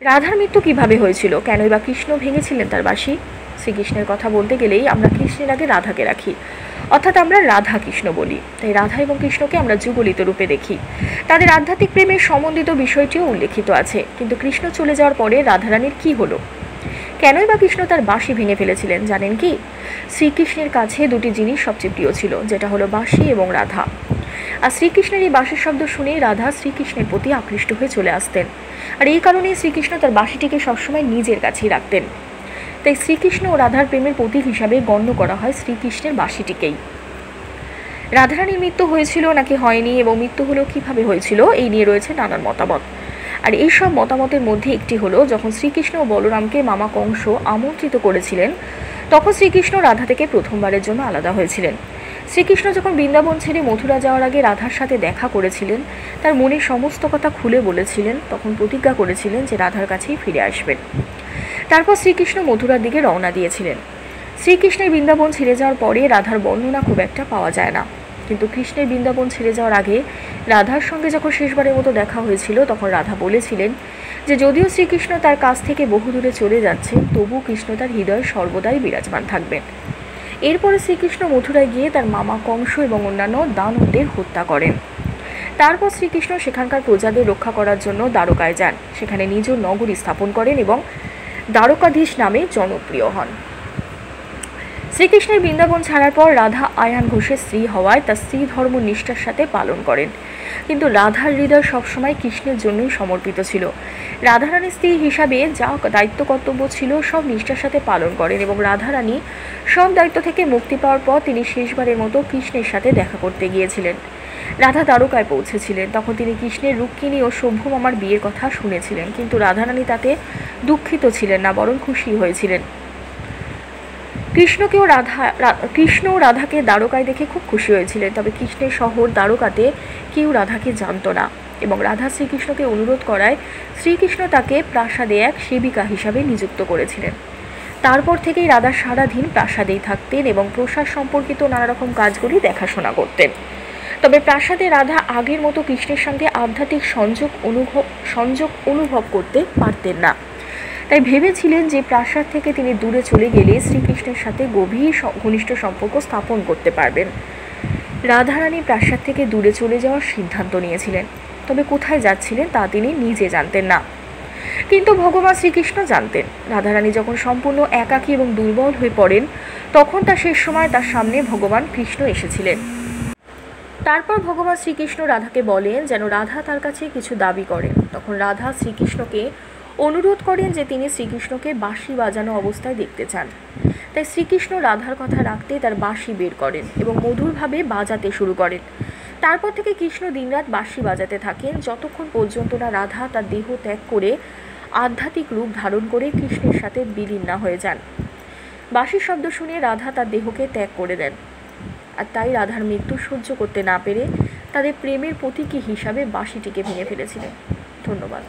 রাধার মৃত্যু কিভাবে হয়েছিল, কেনই বা কৃষ্ণ ভেঙেছিলেন তার বাঁশি? শ্রীকৃষ্ণের কথা বলতে গেলেই আমরা কৃষ্ণের আগে রাধাকে রাখি, অর্থাৎ আমরা রাধা কৃষ্ণ বলি। তাই রাধা এবং কৃষ্ণকে আমরা যুগলিত রূপে দেখি। তাদের আধ্যাত্মিক প্রেমের সম্বন্ধিত বিষয়টিও উল্লেখিত আছে। কিন্তু কৃষ্ণ চলে যাওয়ার পরে রাধারানীর কি হলো? কেনই বা কৃষ্ণ তার বাঁশি ভেঙে ফেলেছিলেন জানেন কি? শ্রীকৃষ্ণের কাছে দুটি জিনিস সবচেয়ে প্রিয় ছিল, যেটা হলো বাঁশি এবং রাধা। আর শ্রীকৃষ্ণের এই বাঁশির শব্দ শুনেই রাধা শ্রীকৃষ্ণের প্রতি আকৃষ্ট হয়ে চলে আসতেন। আর এই কারণেই শ্রীকৃষ্ণ তার বাঁশিটিকে সবসময় নিজের কাছেই রাখতেন। তাই শ্রীকৃষ্ণ ও রাধার প্রেমের প্রতীক হিসাবে গণ্য করা হয় শ্রীকৃষ্ণের বাঁশিটিকেই। রাধারানীর মৃত্যু হয়েছিল নাকি হয়নি এবং মৃত্যু হলো কিভাবে হয়েছিল, এই নিয়ে রয়েছে নানান মতামত। আর এই সব মতামতের মধ্যে একটি হলো, যখন শ্রীকৃষ্ণ ও বলরামকে মামা কংস আমন্ত্রিত করেছিলেন, তখন শ্রীকৃষ্ণ রাধা থেকে প্রথমবারের জন্য আলাদা হয়েছিলেন। শ্রীকৃষ্ণ যখন বৃন্দাবন ছেড়ে মথুরা যাওয়ার আগে রাধার সাথে দেখা করেছিলেন, তার মনের সমস্ত কথা খুলে বলেছিলেন, তখন প্রতিজ্ঞা করেছিলেন যে রাধার কাছেই ফিরে আসবেন। তারপর শ্রীকৃষ্ণ মথুরার দিকে রওনা দিয়েছিলেন। শ্রীকৃষ্ণের বৃন্দাবন ছেড়ে যাওয়ার পরে রাধার বর্ণনা খুব একটা পাওয়া যায় না। কিন্তু কৃষ্ণের বৃন্দাবন ছেড়ে যাওয়ার আগে রাধার সঙ্গে যখন শেষবারের মতো দেখা হয়েছিল, তখন রাধা বলেছিলেন যে যদিও শ্রীকৃষ্ণ তার কাছ থেকে বহু দূরে চলে যাচ্ছেন, তবু কৃষ্ণ তার হৃদয়ে সর্বদাই বিরাজমান থাকবেন। এরপরে শ্রীকৃষ্ণ মথুরায় গিয়ে তার মামা কংস এবং অন্যান্য দানবদের হত্যা করেন। তারপর শ্রীকৃষ্ণ সেখানকার প্রজাদের রক্ষা করার জন্য দ্বারকায় যান। সেখানে নিজ নগরী স্থাপন করেন এবং দ্বারকাধীশ নামে জনপ্রিয় হন। শ্রীকৃষ্ণের বৃন্দাবন ছাড়ার পর রাধা আয়ান ঘোষের স্ত্রী হওয়ায় তার স্ত্রী ধর্ম নিষ্ঠার সাথে পালন করেন। কিন্তু রাধার হৃদয় সবসময় কৃষ্ণের জন্যই সমর্পিত ছিল। রাধারানীর স্ত্রী হিসাবে যা দায়িত্ব কর্তব্য ছিল সব নিষ্ঠার সাথে পালন করেন এবং রাধারানী সব দায়িত্ব থেকে মুক্তি পাওয়ার পর তিনি শেষবারের মতো কৃষ্ণের সাথে দেখা করতে গিয়েছিলেন। রাধা দ্বারকায় পৌঁছেছিলেন, তখন তিনি কৃষ্ণের রুক্মিণী ও সভ্যমামার বিয়ের কথা শুনেছিলেন। কিন্তু রাধারানী তাতে দুঃখিত ছিলেন না, বরং খুশি হয়েছিলেন। কৃষ্ণ রাধাকে দ্বারকায় দেখে খুব খুশি হয়েছিলেন। তবে কৃষ্ণের শহর দ্বারকাতে কেউ রাধাকে জানত না এবং রাধা শ্রীকৃষ্ণকে অনুরোধ করায় শ্রীকৃষ্ণ তাকে প্রাসাদে এক সেবিকা হিসাবে নিযুক্ত করেছিলেন। তারপর থেকেই রাধা সারাদিন প্রাসাদেই থাকতেন এবং প্রসাদ সম্পর্কিত নানা রকম কাজগুলি দেখাশোনা করতেন। তবে প্রাসাদে রাধা আগের মতো কৃষ্ণের সঙ্গে আধ্যাত্মিক সংযোগ অনুভব করতে পারতেন না। তাই ভেবেছিলেন যে প্রাসাদ থেকে তিনি দূরে চলে গেলে শ্রীকৃষ্ণের সাথে গভীর ঘনিষ্ঠ সম্পর্ক স্থাপন করতে পারবেন। রাধারানী প্রাসাদ থেকে দূরে চলে যাওয়ার সিদ্ধান্ত নিয়েছিলেন, তবে কোথায় যাচ্ছিলেন তা তিনি নিজে জানতেন না। কিন্তু ভগবান শ্রীকৃষ্ণ জানতেন। রাধারানী যখন সম্পূর্ণ একাকী এবং দুর্বল হয়ে পড়েন, তখন তার শেষ সময় তার সামনে ভগবান কৃষ্ণ এসেছিলেন। তারপর ভগবান শ্রীকৃষ্ণ রাধাকে বলেন যেন রাধা তার কাছে কিছু দাবি করেন। তখন রাধা শ্রীকৃষ্ণকে অনুরোধ করেন যে তিনি শ্রীকৃষ্ণকে বাঁশি বাজানো অবস্থায় দেখতে চান। তাই শ্রীকৃষ্ণ রাধার কথা রাখতে তার বাঁশি বের করেন এবং মধুরভাবে বাজাতে শুরু করেন। তারপর থেকে কৃষ্ণ দিনরাত বাঁশি বাজাতে থাকেন, যতক্ষণ পর্যন্ত না রাধা তার দেহ ত্যাগ করে আধ্যাত্মিক রূপ ধারণ করে কৃষ্ণের সাথে বিলীন না হয়ে যান। বাঁশির শব্দ শুনে রাধা তার দেহকে ত্যাগ করে দেন। আর তাই রাধার মৃত্যু সহ্য করতে না পেরে তাদের প্রেমের প্রতীকী হিসাবে বাঁশিটিকে ভেঙে ফেলেছিলেন। ধন্যবাদ।